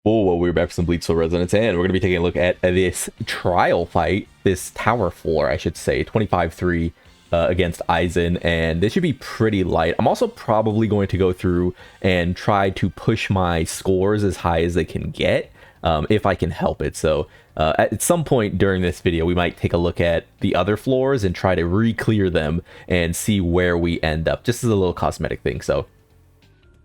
Well, we're back from Bleach Soul Resonance, and we're going to be taking a look at this trial fight, this tower floor, I should say, 25-3 against Aizen, and this should be pretty light. I'm also probably going to go through and try to push my scores as high as they can get, if I can help it. So at some point during this video, we might take a look at the other floors and try to re-clear them and see where we end up, just as a little cosmetic thing. So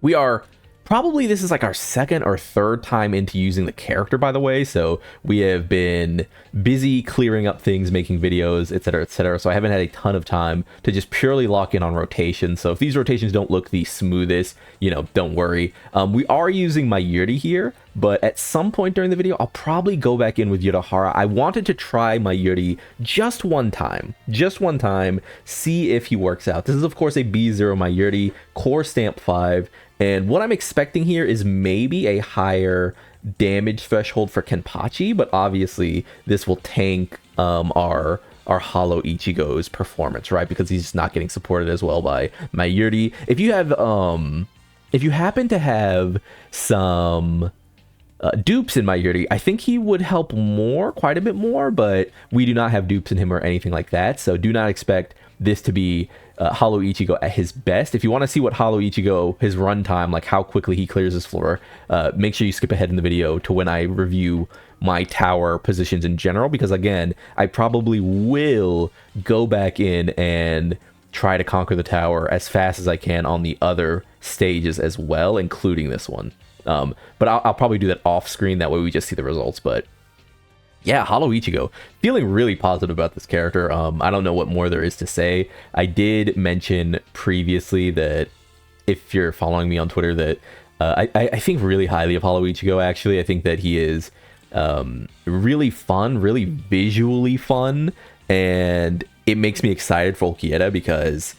we are... probably this is like our second or third time into using the character, by the way. So we have been busy clearing up things, making videos, etc., etc. So I haven't had a ton of time to just purely lock in on rotation. So if these rotations don't look the smoothest, you know, don't worry. We are using my Yuri here, but at some point during the video, I'll probably go back in with Urahara. I wanted to try my Yuri just one time, see if he works out. This is, of course, a B0 my Yuri, core stamp 5. And what I'm expecting here is maybe a higher damage threshold for Kenpachi, but obviously this will tank our Hollow Ichigo's performance, right? Because he's not getting supported as well by Mayuri. If you have if you happen to have some dupes in Mayuri, I think he would help more, quite a bit more, but we do not have dupes in him or anything like that, so do not expect this to be Hollow Ichigo at his best. If you want to see what Hollow Ichigo, his runtime, like how quickly he clears his floor, make sure you skip ahead in the video to when I review my tower positions in general, because again, I probably will go back in and try to conquer the tower as fast as I can on the other stages as well, including this one. But I'll probably do that off screen, that way we just see the results. But yeah, Hollow Ichigo, feeling really positive about this character. I don't know what more there is to say. I did mention previously that, if you're following me on Twitter, that I think really highly of Hollow Ichigo, actually. I think that he is really fun, really visually fun, and it makes me excited for Ulquieta because,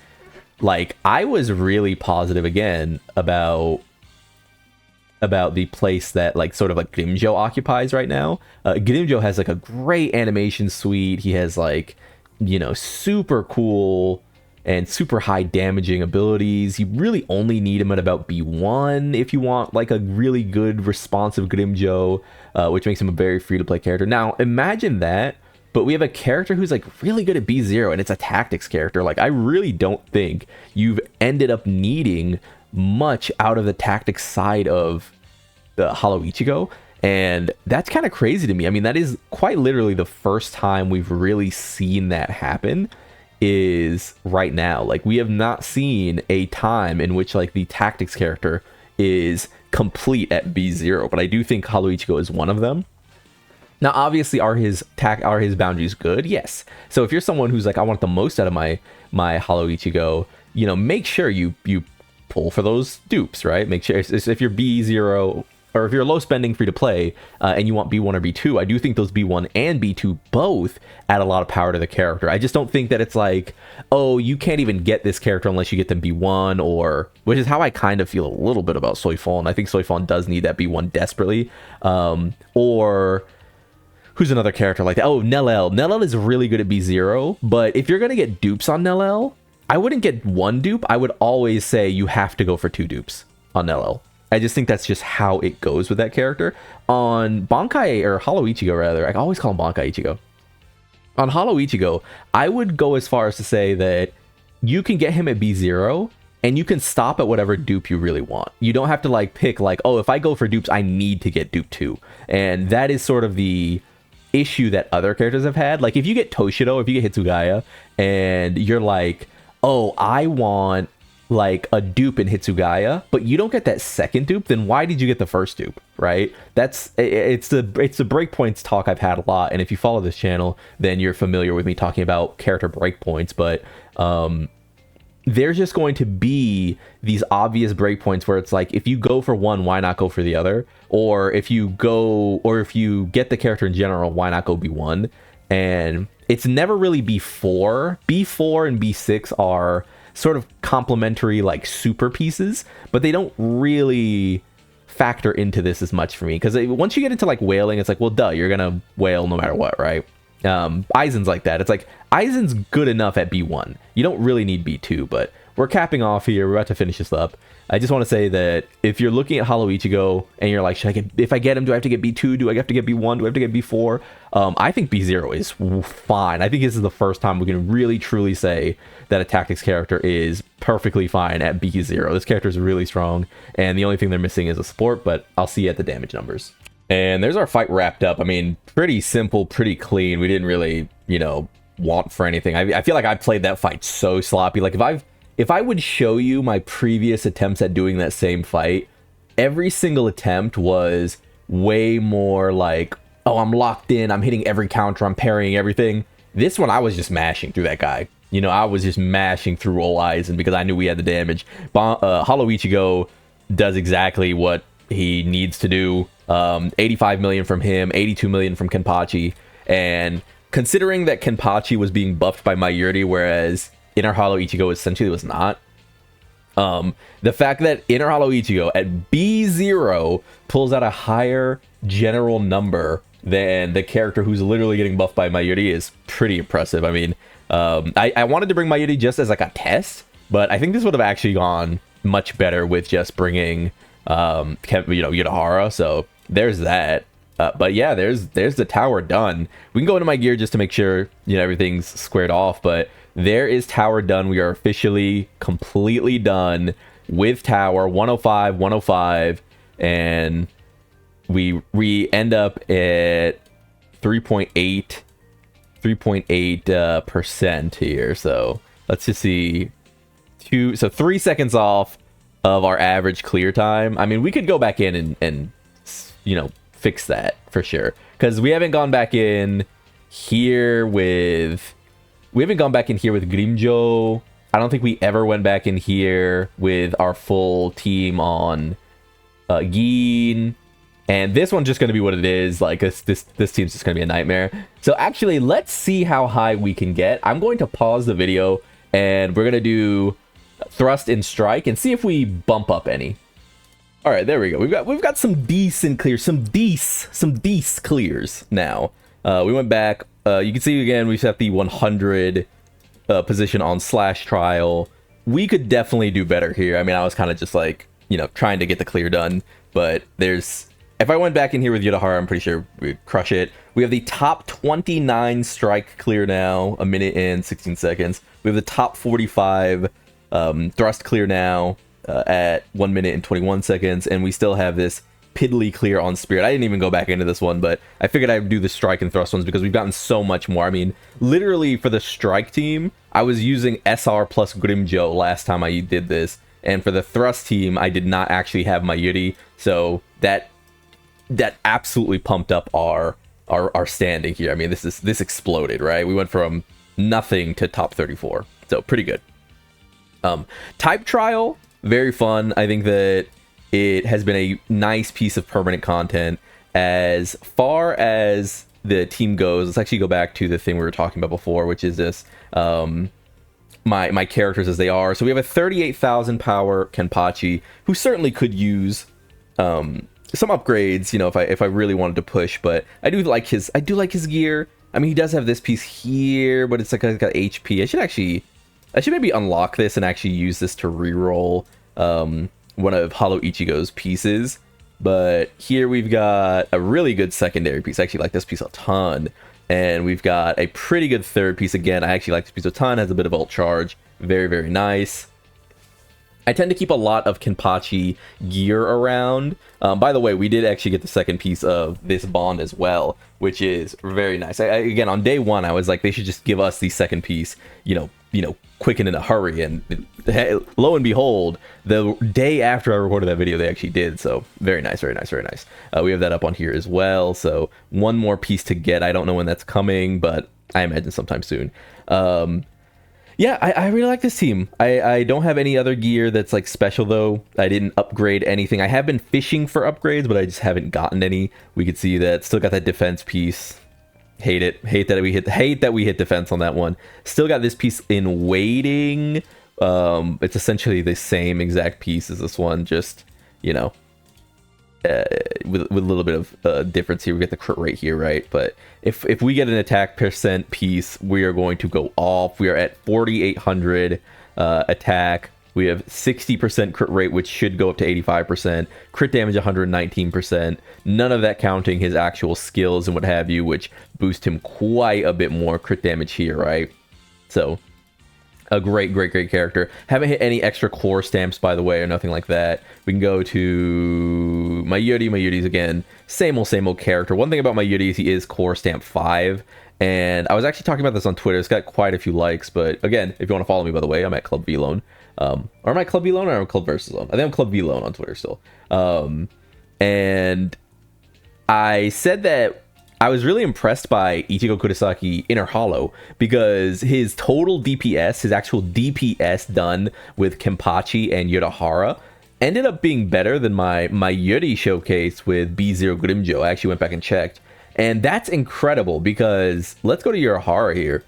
like, I was really positive, again, about the place that, like, sort of like Grimjo occupies right now. Grimjo has like a great animation suite. He has, like, you know, super cool and super high damaging abilities. You really only need him at about B1 if you want like a really good responsive Grimjo, which makes him a very free to play character. Now imagine that, but we have a character who's like really good at B0, and it's a tactics character. Like, I really don't think you've ended up needing much out of the tactics side of the Hollow Ichigo, and that's kind of crazy to me. I mean, that is quite literally the first time we've really seen that happen, is right now. Like, we have not seen a time in which like the tactics character is complete at B0, but I do think Hollow Ichigo is one of them. Now, obviously, are his boundaries good? Yes. So if you're someone who's like, I want the most out of my Hollow Ichigo, you know, make sure you pull for those dupes, right? Make sure if you're B0, or if you're low spending free to play, and you want B1 or B2, I do think those B1 and B2 both add a lot of power to the character. I just don't think that it's like, oh, you can't even get this character unless you get them B1, or, which is how I kind of feel a little bit about Soifon. I think Soifon does need that B1 desperately. Or who's another character like that? Oh, Nellel. Nellel is really good at B0, but if you're gonna get dupes on Nellel, I wouldn't get one dupe. I would always say you have to go for 2 dupes on Nellel. I just think that's just how it goes with that character. On Bankai, or Hollow Ichigo rather, I always call him Bankai Ichigo. On Hollow Ichigo, I would go as far as to say that you can get him at B0, and you can stop at whatever dupe you really want. You don't have to like pick like, oh, if I go for dupes, I need to get dupe 2. And that is sort of the issue that other characters have had. Like, if you get Toshido, if you get Hitsugaya, and you're like, oh, I want like a dupe in Hitsugaya, but you don't get that second dupe, then why did you get the first dupe, right? It's the breakpoints talk I've had a lot, and if you follow this channel, then you're familiar with me talking about character breakpoints. But there's just going to be these obvious breakpoints where it's like, if you go for one, why not go for the other? Or if you get the character in general, why not go B1? And it's never really B4. B4 and B6 are sort of complementary, like, super pieces, but they don't really factor into this as much for me, because once you get into like wailing, it's like, well, duh, you're gonna wail no matter what, right? Aizen's like that. It's like, Aizen's good enough at B1. You don't really need B2, but we're capping off here. We're about to finish this up. I just want to say that if you're looking at Hollow Ichigo and you're like, if I get him, do I have to get B2? Do I have to get B1? Do I have to get B4? I think B0 is fine. I think this is the first time we can really truly say that a tactics character is perfectly fine at B0. This character is really strong, and the only thing they're missing is a support, but I'll see you at the damage numbers. And there's our fight wrapped up. I mean, pretty simple, pretty clean. We didn't really, you know, want for anything. I feel like I played that fight so sloppy. Like if I would show you my previous attempts at doing that same fight, every single attempt was way more like, oh, I'm locked in, I'm hitting every counter, I'm parrying everything. This one, I was just mashing through that guy. You know, I was just mashing through Ol Aizen because I knew we had the damage. Hollow Ichigo does exactly what he needs to do. 85 million from him, 82 million from Kenpachi. And considering that Kenpachi was being buffed by Mayuri, whereas Inner Hollow Ichigo essentially was not, the fact that Inner Hollow Ichigo at B0 pulls out a higher general number than the character who's literally getting buffed by Mayuri is pretty impressive. I mean, I wanted to bring Mayuri just as like a test, but I think this would have actually gone much better with just bringing, you know, Urahara. So there's that. But yeah, there's the tower done. We can go into my gear just to make sure, you know, everything's squared off, but there is tower done. We are officially completely done with tower 105, 105, and we end up at 3.8 percent here. So let's just see, 3 seconds off of our average clear time. I mean, we could go back in and you know, fix that for sure, because we haven't gone back in here with Grimjo. I don't think we ever went back in here with our full team on Gin. And this one's just going to be what it is. Like, this team's just going to be a nightmare. So actually, let's see how high we can get. I'm going to pause the video, and we're going to do thrust and strike and see if we bump up any. All right, there we go. We've got some decent clears, some decent clears now. We went back. You can see again, we set the 100 position on slash trial. We could definitely do better here. I mean, I was kind of just like, you know, trying to get the clear done, but if I went back in here with Urahara, I'm pretty sure we'd crush it. We have the top 29 strike clear now, 1 minute and 16 seconds. We have the top 45 thrust clear now at 1 minute and 21 seconds. And we still have this piddly clear on Spirit. I didn't even go back into this one, but I figured I'd do the strike and thrust ones because we've gotten so much more. I mean, literally for the strike team, I was using SR plus Grimjo last time I did this. And for the thrust team, I did not actually have Mayuri. So that absolutely pumped up our standing here. I mean, this exploded, right? We went from nothing to top 34. So pretty good. Type trial, very fun. I think that it has been a nice piece of permanent content. As far as the team goes, let's actually go back to the thing we were talking about before, which is this, my characters as they are. So we have a 38,000 power Kenpachi, who certainly could use some upgrades, you know, if I really wanted to push. But I do like his gear. I mean, he does have this piece here, but it's like got HP. I should maybe unlock this and actually use this to reroll one of Hollow Ichigo's pieces. But here we've got a really good secondary piece. I actually like this piece a ton. And we've got a pretty good third piece. Again, I actually like this piece a ton. Has a bit of ult charge. Very, very nice. I tend to keep a lot of Kenpachi gear around. By the way, we did actually get the second piece of this bond as well, which is very nice. Again, on day one, I was like, they should just give us the second piece, you know, quick and in a hurry. And lo and behold, the day after I recorded that video, they actually did. So very nice, very nice, very nice. We have that up on here as well. So one more piece to get. I don't know when that's coming, but I imagine sometime soon. Yeah, I really like this team. I don't have any other gear that's like special though. I didn't upgrade anything. I have been fishing for upgrades, but I just haven't gotten any. We could see that still got that defense piece. Hate it. Hate that we hit defense on that one. Still got this piece in waiting. It's essentially the same exact piece as this one, just, you know, with a little bit of difference here. We get the crit rate here, right? But if we get an attack percent piece, we are going to go off. We are at 4,800. attack. We have 60% crit rate, which should go up to 85%. Crit damage 119%. None of that counting his actual skills and what have you, which boost him quite a bit more crit damage here, right? So, a great character. Haven't hit any extra core stamps, by the way, or nothing like that. We can go to Mayuri. Mayuri's, again, same old character. One thing about Mayuri is he is core stamp 5. And I was actually talking about this on Twitter. It's got quite a few likes. But, again, if you want to follow me, by the way, I'm at Club VLone. Or am I Club VLone or am I Club Versus Lone? I think I'm Club VLone on Twitter still. And I said that I was really impressed by Ichigo Kurosaki Inner Hollow because his total DPS, his actual DPS done with Kenpachi and Urahara, ended up being better than my Yuri showcase with B0 Grimjo. I actually went back and checked. And that's incredible because let's go to Urahara here.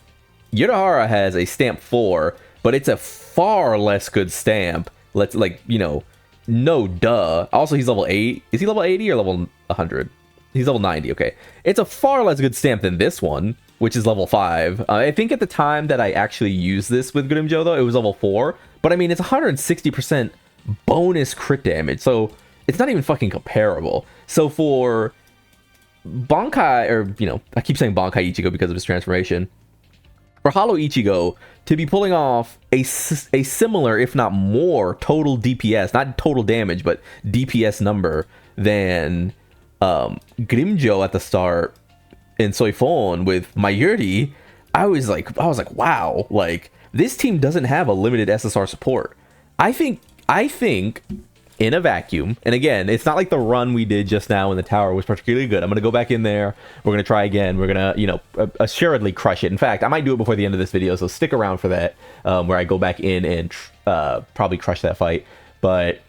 Urahara has a stamp 4, but it's a far less good stamp. Let's, like, you know, no duh. Also, he's level 8. Is he level 80 or level 100? He's level 90, okay. It's a far less good stamp than this one, which is level 5. I think at the time that I actually used this with Grimjo, though, it was level 4. But, I mean, it's 160% bonus crit damage, so it's not even fucking comparable. So for Bankai, or, you know, I keep saying Bankai Ichigo because of his transformation. For Hollow Ichigo to be pulling off a similar, if not more, total DPS, not total damage, but DPS number than Grimjo at the start in Soifon with Mayuri, I was like, wow, like this team doesn't have a limited SSR support. I think in a vacuum, and again, it's not like the run we did just now in the tower was particularly good. I'm going to go back in there. We're going to try again. We're going to, you know, assuredly crush it. In fact, I might do it before the end of this video, so stick around for that, where I go back in and probably crush that fight. But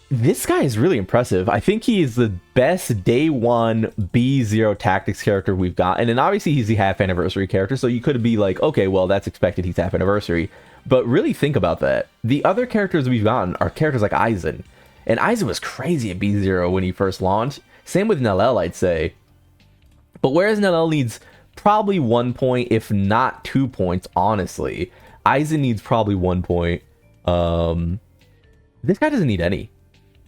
this guy is really impressive. I think he is the best day one B0 tactics character we've got. And then obviously he's the half anniversary character, so you could be like, okay, well, that's expected. He's half anniversary. But really think about that. The other characters we've gotten are characters like Aizen. And Aizen was crazy at B0 when he first launched. Same with Nalel, I'd say. But whereas Nalel needs probably 1 point, if not 2 points, honestly, Aizen needs probably 1 point. This guy doesn't need any.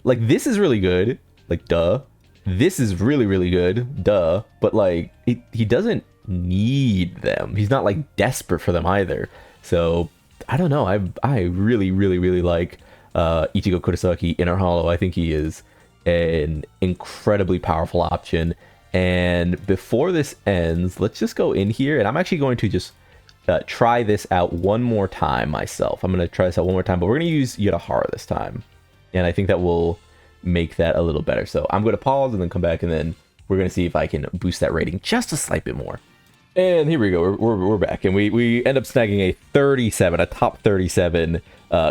Like, this is really good. Like, duh. This is really, really good. Duh. But, like, he doesn't need them. He's not, like, desperate for them either. So, I don't know. I really, really, really like Ichigo Kurosaki Inner Hollow. I think he is an incredibly powerful option. And before this ends, let's just go in here. And I'm actually going to just try this out one more time myself. I'm going to try this out one more time. But we're going to use Urahara this time. And I think that will make that a little better. So I'm going to pause and then come back, and then we're going to see if I can boost that rating just a slight bit more. And here we go. We're back. And we end up snagging a 37, a top 37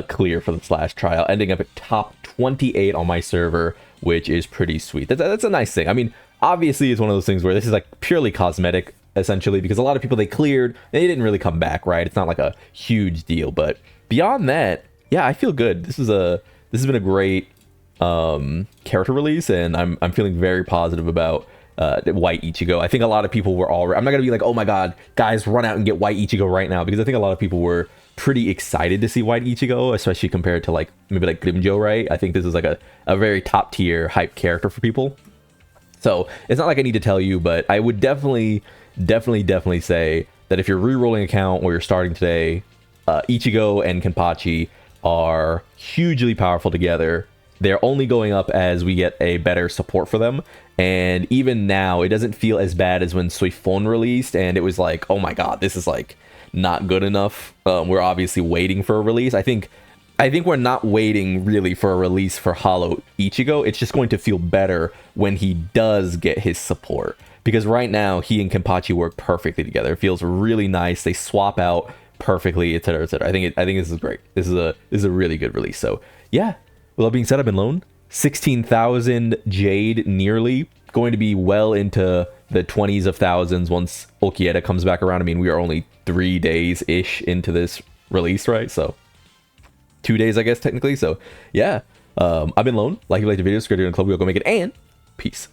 clear for the Slash trial, ending up at top 28 on my server, which is pretty sweet. That's a nice thing. I mean, obviously, it's one of those things where this is like purely cosmetic, essentially, because a lot of people they cleared, they didn't really come back, right? It's not like a huge deal. But beyond that, yeah, I feel good. This has been a great character release, and I'm feeling very positive about White Ichigo. I think a lot of people were already... I'm not going to be like, oh my god, guys, run out and get White Ichigo right now, because I think a lot of people were pretty excited to see White Ichigo, especially compared to like maybe like Grimjo, right? I think this is like a very top tier hype character for people. So it's not like I need to tell you, but I would definitely say that if you're re-rolling account or you're starting today, Ichigo and Kenpachi are hugely powerful together. They're only going up as we get a better support for them. And even now, it doesn't feel as bad as when Soifon released, and it was like, oh my god, this is like not good enough. We're obviously waiting for a release. I think we're not waiting really for a release for Hollow Ichigo. It's just going to feel better when he does get his support. Because right now, he and Kenpachi work perfectly together. It feels really nice. They swap out perfectly, etc., etc. I think this is great. This is a really good release. So yeah, with that being said, I've been Lone. 16,000 Jade nearly, going to be well into the 20s of thousands once Okieta comes back around. I mean, we are only 3 days ish into this release, right? So 2 days, I guess, technically. So yeah, I've been Lone. Like, if you like the video, subscribe to the club. We'll go make it, and peace.